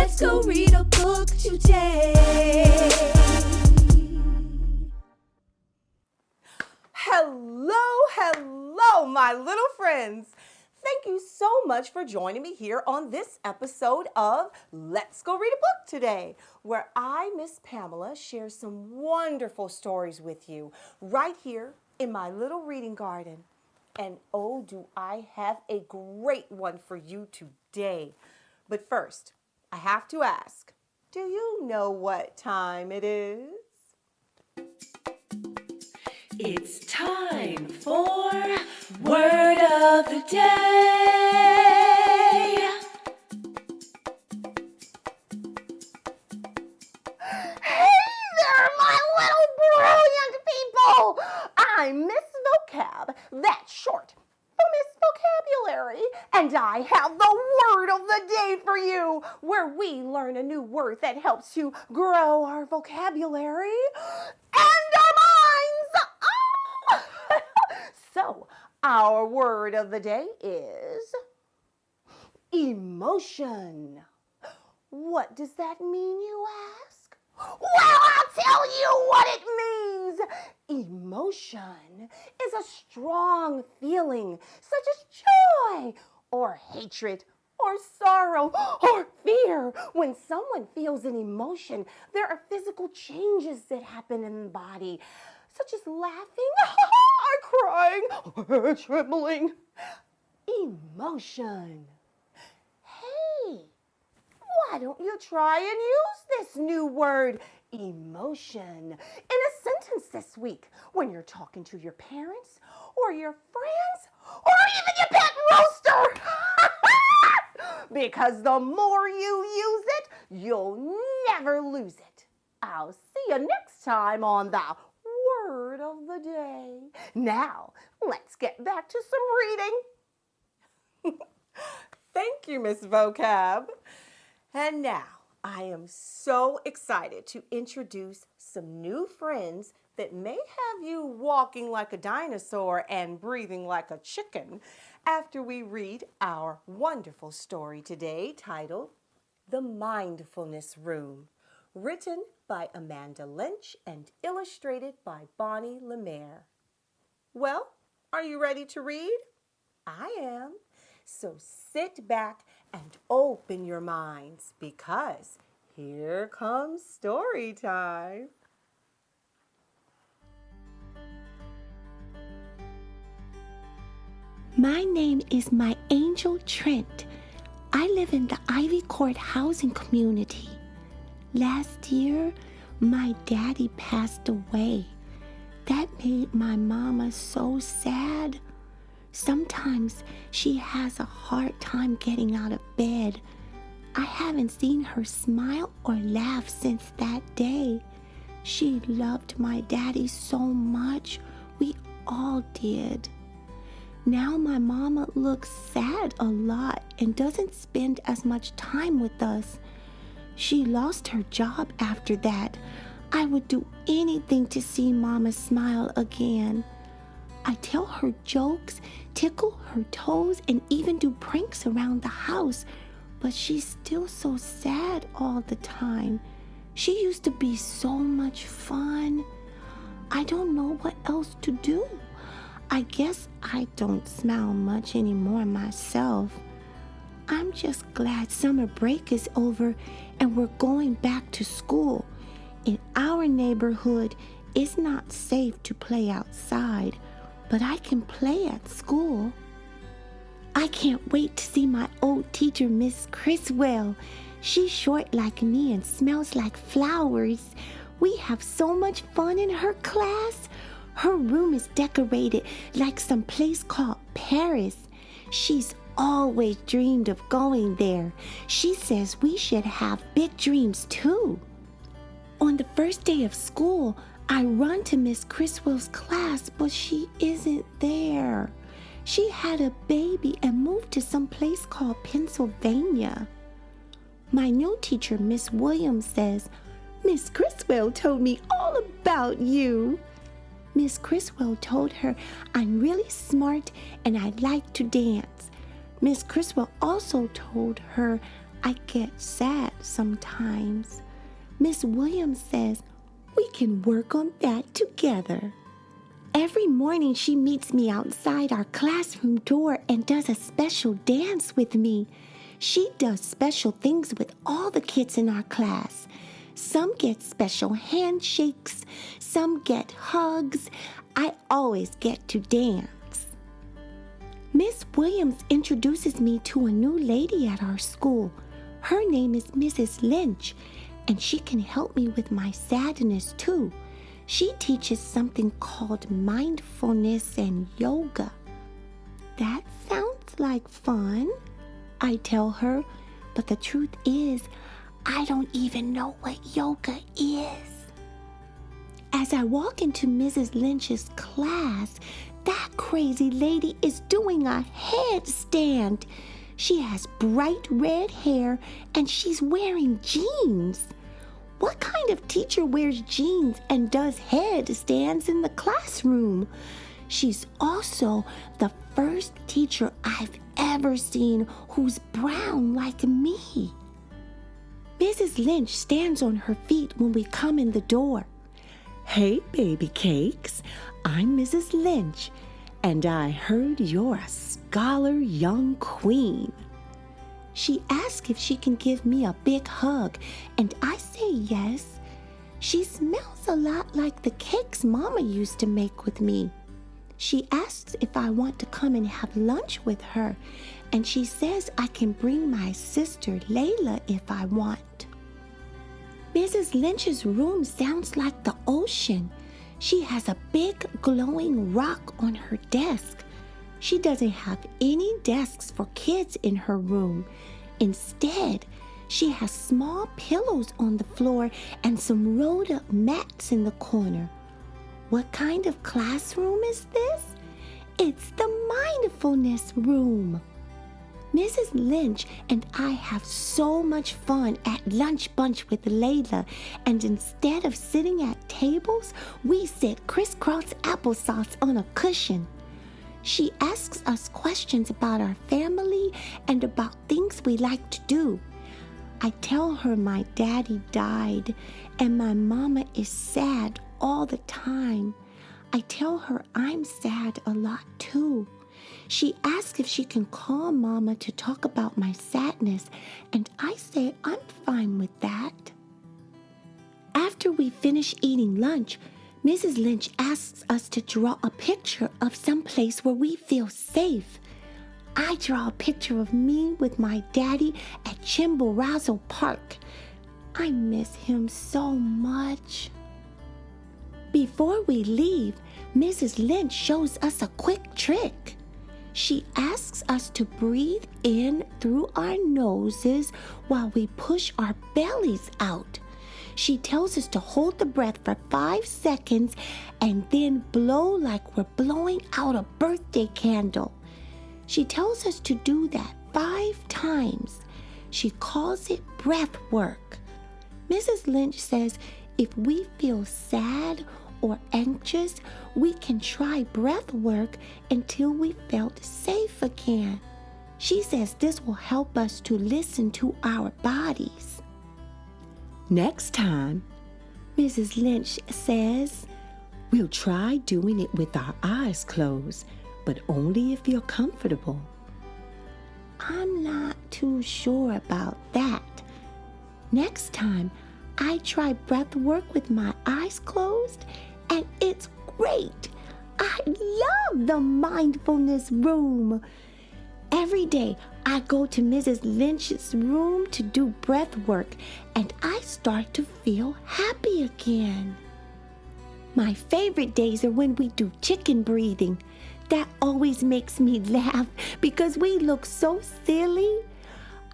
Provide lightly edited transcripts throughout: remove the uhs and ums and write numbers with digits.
Let's go read a book today. Hello, my little friends. Thank you so much for joining me here on this episode of Let's Go Read a Book Today, where I, Miss Pamela, share some wonderful stories with you right here in my little reading garden. And oh, do I have a great one for you today. But first, I have to ask, do you know what time it is? It's time for Word of the Day. Hey there, my little brilliant people! I'm Miss Vocab, that's short for Miss Vocabulary, and I have the word of the day for you, where we learn a new word that helps to grow our vocabulary and our minds. Ah! So, our word of the day is emotion. What does that mean, you ask? Well, I'll tell you what it means. Emotion is a strong feeling such as joy or hatred or sorrow or fear. When someone feels an emotion, there are physical changes that happen in the body, such as laughing, crying, trembling. Emotion. Hey, why don't you try and use this new word, emotion, in a sentence this week when you're talking to your parents or your friends or even your pet rooster? Because the more you use it, you'll never lose it. I'll see you next time on the Word of the Day. Now, let's get back to some reading. Thank you, Miss Vocab. And now, I am so excited to introduce some new friends that may have you walking like a dinosaur and breathing like a chicken after we read our wonderful story today titled The Mindfulness Room, written by Amanda Lynch and illustrated by Bonnie Lemaire. Well, are you ready to read? I am. So sit back and open your minds because here comes story time. My name is My Angel Trent. I live in the Ivy Court housing community. Last year, my daddy passed away. That made my mama so sad. Sometimes she has a hard time getting out of bed. I haven't seen her smile or laugh since that day. She loved my daddy so much. We all did. Now my mama looks sad a lot and doesn't spend as much time with us. She lost her job after that. I would do anything to see Mama smile again. I tell her jokes, tickle her toes, and even do pranks around the house, but she's still so sad all the time. She used to be so much fun. I don't know what else to do. I guess I don't smile much anymore myself. I'm just glad summer break is over and we're going back to school. In our neighborhood, it's not safe to play outside, but I can play at school. I can't wait to see my old teacher, Miss Criswell. She's short like me and smells like flowers. We have so much fun in her class. Her room is decorated like some place called Paris. She's always dreamed of going there. She says we should have big dreams too. On the first day of school, I run to Miss Criswell's class, but she isn't there. She had a baby and moved to some place called Pennsylvania. My new teacher, Miss Williams, says, Miss Criswell told me all about you. Miss Criswell told her I'm really smart and I like to dance. Miss Criswell also told her I get sad sometimes. Miss Williams says we can work on that together. Every morning she meets me outside our classroom door and does a special dance with me. She does special things with all the kids in our class. Some get special handshakes, some get hugs. I always get to dance. Miss Williams introduces me to a new lady at our school. Her name is Mrs. Lynch, and she can help me with my sadness too. She teaches something called mindfulness and yoga. That sounds like fun, I tell her, but the truth is, I don't even know what yoga is. As I walk into Mrs. Lynch's class, that crazy lady is doing a headstand. She has bright red hair and she's wearing jeans. What kind of teacher wears jeans and does headstands in the classroom? She's also the first teacher I've ever seen who's brown like me. Mrs. Lynch stands on her feet when we come in the door. Hey, baby cakes, I'm Mrs. Lynch, and I heard you're a scholar young queen. She asks if she can give me a big hug, and I say yes. She smells a lot like the cakes Mama used to make with me. She asks if I want to come and have lunch with her, and she says I can bring my sister Layla if I want. Mrs. Lynch's room sounds like the ocean. She has a big glowing rock on her desk. She doesn't have any desks for kids in her room. Instead, she has small pillows on the floor and some rolled up mats in the corner. What kind of classroom is this? It's the mindfulness room. Mrs. Lynch and I have so much fun at lunch bunch with Layla, and instead of sitting at tables, we sit crisscross applesauce on a cushion. She asks us questions about our family and about things we like to do. I tell her my daddy died and my mama is sad all the time. I tell her I'm sad a lot too. She asks if she can call Mama to talk about my sadness, and I say I'm fine with that. After we finish eating lunch, Mrs. Lynch asks us to draw a picture of some place where we feel safe. I draw a picture of me with my daddy at Chimborazo Park. I miss him so much. Before we leave, Mrs. Lynch shows us a quick trick. She asks us to breathe in through our noses while we push our bellies out. She tells us to hold the breath for 5 seconds and then blow like we're blowing out a birthday candle. She tells us to do that 5 times. She calls it breath work. Mrs. Lynch says if we feel sad or anxious, we can try breath work until we felt safe again. She says this will help us to listen to our bodies. Next time, Mrs. Lynch says, we'll try doing it with our eyes closed, but only if you're comfortable. I'm not too sure about that. Next time, I try breath work with my eyes closed, and it's great. I love the mindfulness room. Every day, I go to Mrs. Lynch's room to do breath work, and I start to feel happy again. My favorite days are when we do chicken breathing. That always makes me laugh because we look so silly.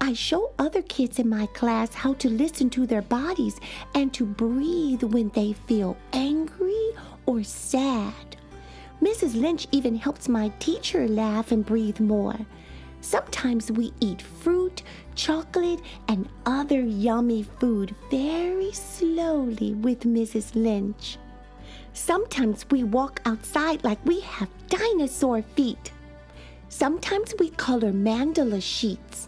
I show other kids in my class how to listen to their bodies and to breathe when they feel angry or sad. Mrs. Lynch even helps my teacher laugh and breathe more. Sometimes we eat fruit, chocolate, and other yummy food very slowly with Mrs. Lynch. Sometimes we walk outside like we have dinosaur feet. Sometimes we color mandala sheets.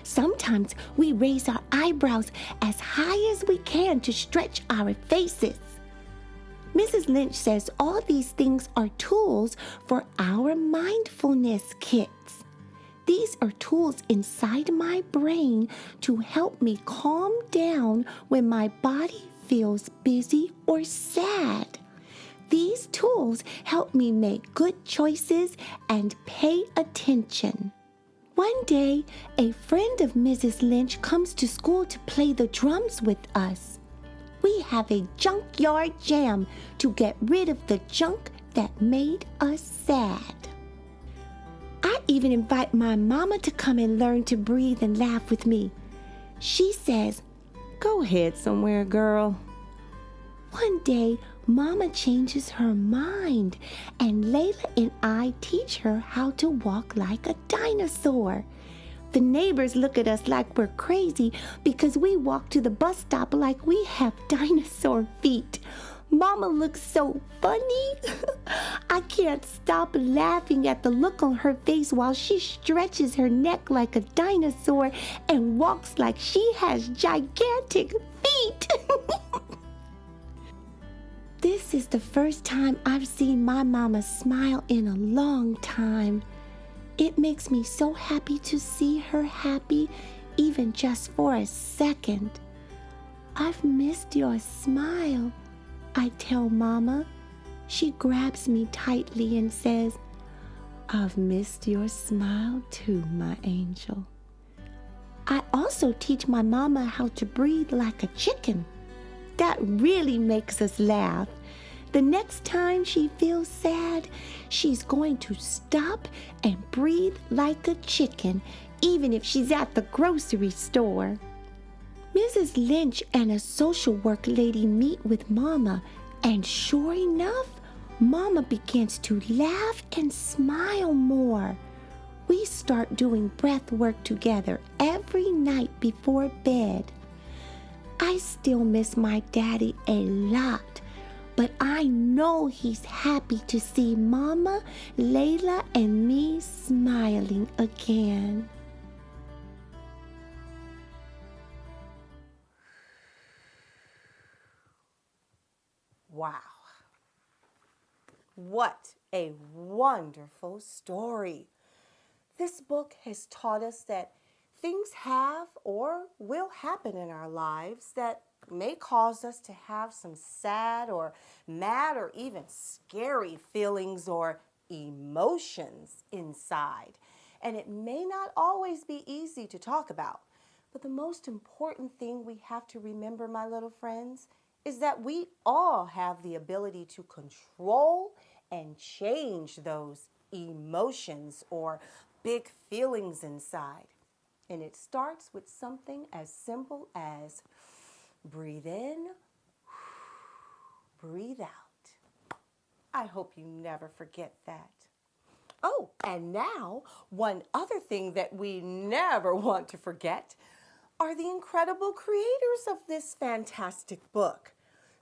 Sometimes we raise our eyebrows as high as we can to stretch our faces. Mrs. Lynch says all these things are tools for our mindfulness kits. These are tools inside my brain to help me calm down when my body feels busy or sad. These tools help me make good choices and pay attention. One day, a friend of Mrs. Lynch comes to school to play the drums with us. We have a junkyard jam to get rid of the junk that made us sad. I even invite my mama to come and learn to breathe and laugh with me. She says, "Go ahead somewhere, girl." One day, Mama changes her mind, and Layla and I teach her how to walk like a dinosaur. The neighbors look at us like we're crazy because we walk to the bus stop like we have dinosaur feet. Mama looks so funny. I can't stop laughing at the look on her face while she stretches her neck like a dinosaur and walks like she has gigantic feet. This is the first time I've seen my mama smile in a long time. It makes me so happy to see her happy, even just for a second. "I've missed your smile," I tell Mama. She grabs me tightly and says, "I've missed your smile too, my angel." I also teach my mama how to breathe like a chicken. That really makes us laugh. The next time she feels sad, she's going to stop and breathe like a chicken, even if she's at the grocery store. Mrs. Lynch and a social work lady meet with Mama, and sure enough, Mama begins to laugh and smile more. We start doing breath work together every night before bed. I still miss my daddy a lot, but I know he's happy to see Mama, Layla, and me smiling again. Wow. What a wonderful story. This book has taught us that things have or will happen in our lives that may cause us to have some sad or mad or even scary feelings or emotions inside. And it may not always be easy to talk about. But the most important thing we have to remember, my little friends, is that we all have the ability to control and change those emotions or big feelings inside. And it starts with something as simple as breathe in, breathe out. I hope you never forget that. Oh, and now, one other thing that we never want to forget are the incredible creators of this fantastic book.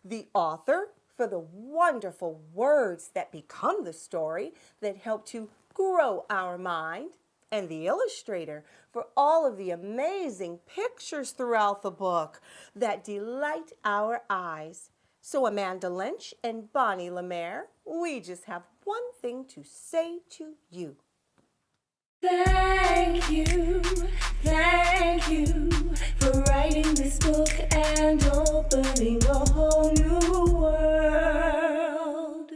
The author for the wonderful words that become the story that help to grow our mind, and the illustrator for all of the amazing pictures throughout the book that delight our eyes. So Amanda Lynch and Bonnie Lemaire, we just have one thing to say to you. Thank you for writing this book and opening a whole new world.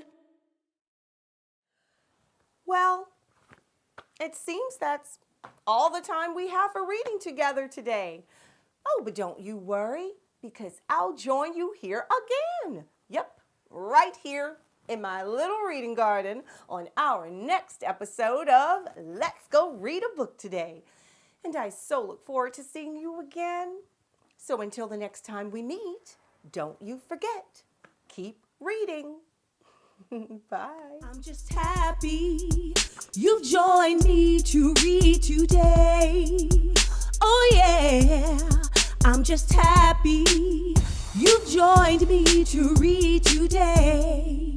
Well, it seems that's all the time we have for reading together today. Oh, but don't you worry, because I'll join you here again. Yep, right here in my little reading garden on our next episode of Let's Go Read a Book Today. And I so look forward to seeing you again. So until the next time we meet, don't you forget, keep reading. Bye. I'm just happy you've joined me to read today. Oh yeah, I'm just happy you've joined me to read today.